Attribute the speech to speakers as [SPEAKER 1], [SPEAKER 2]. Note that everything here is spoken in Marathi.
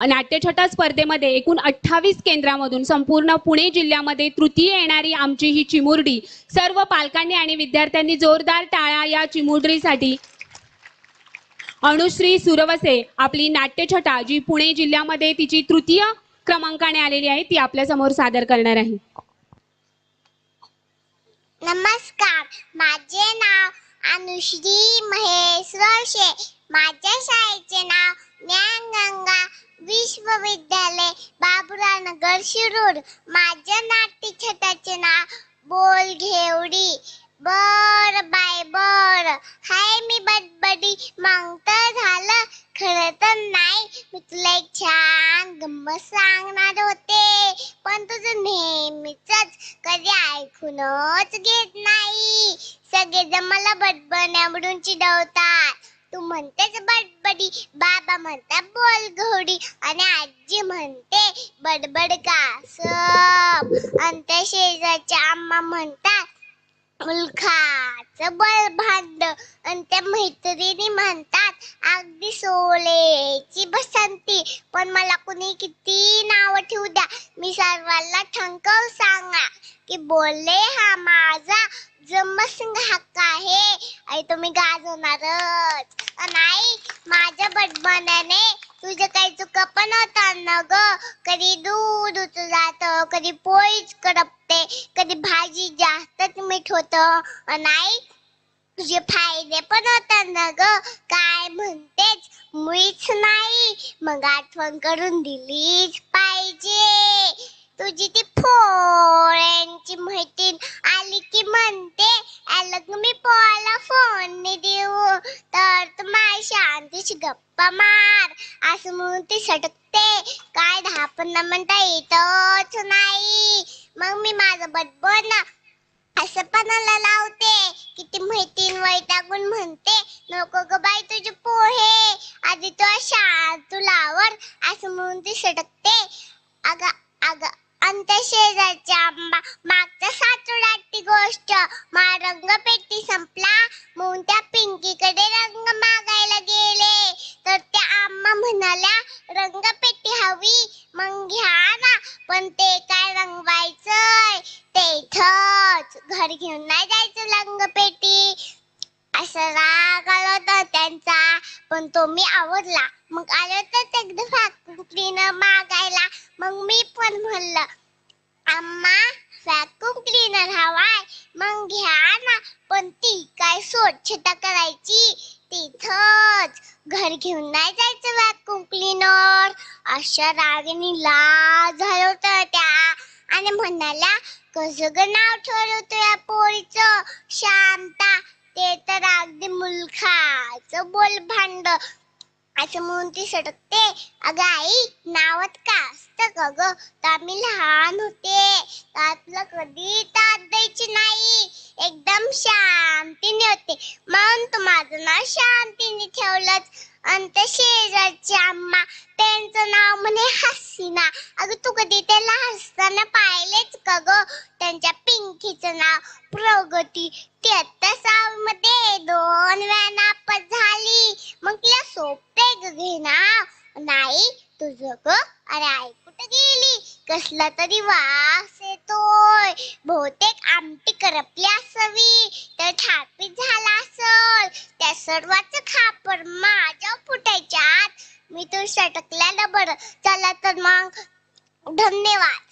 [SPEAKER 1] नाट्यछटा स्पर्धेमध्ये एकूण 28 केंद्रामधून संपूर्ण पुणे जिल्ह्यामध्ये तृतीय येणारी आमची ही चिमुरडी, सर्व पालकांनी आणि विद्यार्थ्यांनी जोरदार टाळ्या या चिमुरडीसाठी. अनुश्री सुरवसे आपली नाट्यछटा जी पुणे जिल्ह्यामध्ये तिची तृतीय क्रमांकाने आलेली आहे ती आपल्या समोर सादर करणार आहे.
[SPEAKER 2] नमस्कार, माझे नाव अनुश्री महेश रोशे. माझ्या शाळेचे नाव ज्ञानगंगा विश्वविद्यालय बाबुराव नगर शिरूर. माझ्या नाट्यछटाचे नाव बोल घेवडी. बर बाय बर, हाय मी बडबडी, मग तर झालं खरं तर नाही. मी तुला एक छान गंमत सांगणार होते, पण तुझं नेहमीच कधी ऐकूनच घेत नाही. सगळेजण मला बडबड्यावरून चिडवतात. तू म्हणतेच बडबडी, बाबा म्हणतात बोल घोडी, आणि आजी म्हणते बडबड कासव, आणि त्या शेजारच्या आम्हा म्हणतात मुलखाचं बळ भांड, आणि त्या मैत्रिणी म्हणतात अगदी सोलेची बसंती. पण मला कुणी किती नाव ठेवू द्या, मी सर्वांना ठणकावून सांगा की बोलले हा माझा जन्मसिंह हक्क आहे, आणि तुम्ही गाजवणारच. नाही, माझ्या बडबड्याने तुझं काही चुका पण होता न ग. कधी दूध उतू जात, कधी पोळीच करपते, कधी भाजी जास्तच मीठ होत. नाही, तुझे फायदे पण होतात न ग. काय म्हणतेच मुळीच नाही, मग आठवण करून दिलीच पाहिजे. तुझी ती फोड्यांची मैत्रीण आली की म्हणते अलग मी पोळाला फोन देऊ, तर तू माझी शांतीची गप्पा मार, असं म्हणून ती सटकते. काय 10-15 मिनिटं येतच नाही. मग मी माझं बडबड असं पणाला लावते की ती मैत्रीण वैतागून म्हणते नको ग बाई तुझे पोहे, आधी तू शांत लावर, असं म्हणून ती सटकते. अगं अंत शेजारच्या आंबा मागच्या सातोड्याची गोष्ट. माझा रंगपेटी संपला म्हणून त्या पिंकीकडे रंग मागायला गेले, तर त्या आम्हा म्हणाल्या रंगपेटी हवी, मग घ्या ना, पण ते काय रंगवायचंय ते इथंच, घर घेऊन नाही जायचं रंगपेटी. असं राग आला होता त्यांचा, पण तो मी आवडला. मग आलं तर एकदा व्हॅक्युम क्लीनर मागायला. मग मी पण म्हणलं अम्मा व्हॅक्युम क्लीनर हवाय, मग घ्या ना, पण ती काय स्वच्छता करायची तिथंच, घर घेऊन नाही जायचं व्हॅक्युम क्लीनर. अशा रागाने लाज झालं होतं त्या, आणि म्हणाल्या कसं ग नाव ठरवतो या पोळीचं शांता, ते तर अगदी मुलखाचं बोल भांड, असं म्हणून ती सटकते. अगं आई, नावात का असतं का ग, तर आम्ही लहान होते त्यातलं कधी तात द्यायची नाही, एकदम शांतीने होते, म्हणून तू माझं नाव शांतीने ठेवलंच. आणि त्या शेजारची आम्हा त्यांचं नाव म्हणे हसीना. अगं तू कधी त्याला हसताना पाहिलेच का ग. त्यांच्या पिंकीचं नाव प्रगती. ती आता 6वी मध्ये 2 वेळा नापास झाली. मग तिला सोपे ग घे नाव. नाही तुझं ग, अरे आई कुठे गेली, कसला तरी वास येतोय, बहुतेक आमटी करपली असावी, तर थापीत झाला असल, त्या सर्वांचं खापर माझ्या फुटायच्या आत. मी तू सटकल्याला बरं. चला तर मग धन्यवाद.